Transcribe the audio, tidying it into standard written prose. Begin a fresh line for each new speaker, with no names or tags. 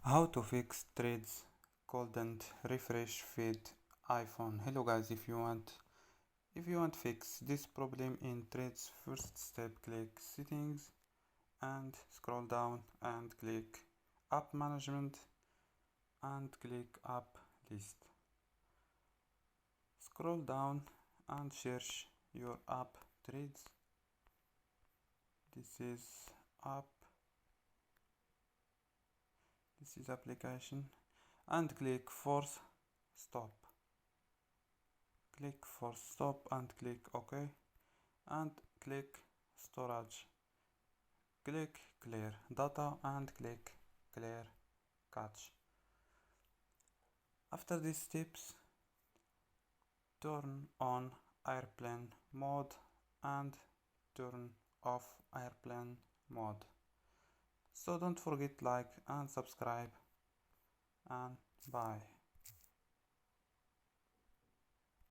How to fix Threads couldn't refresh feed iPhone. Hello guys, if you want fix this problem in Threads, first step click settings and scroll down and click app management and click app list. Scroll down and search your app Threads. This is app, this is application, and click force stop. Click force stop and click OK and click storage. Click clear data and click clear cache. After these steps, turn on airplane mode and turn off airplane mode. So don't forget like and subscribe, and bye.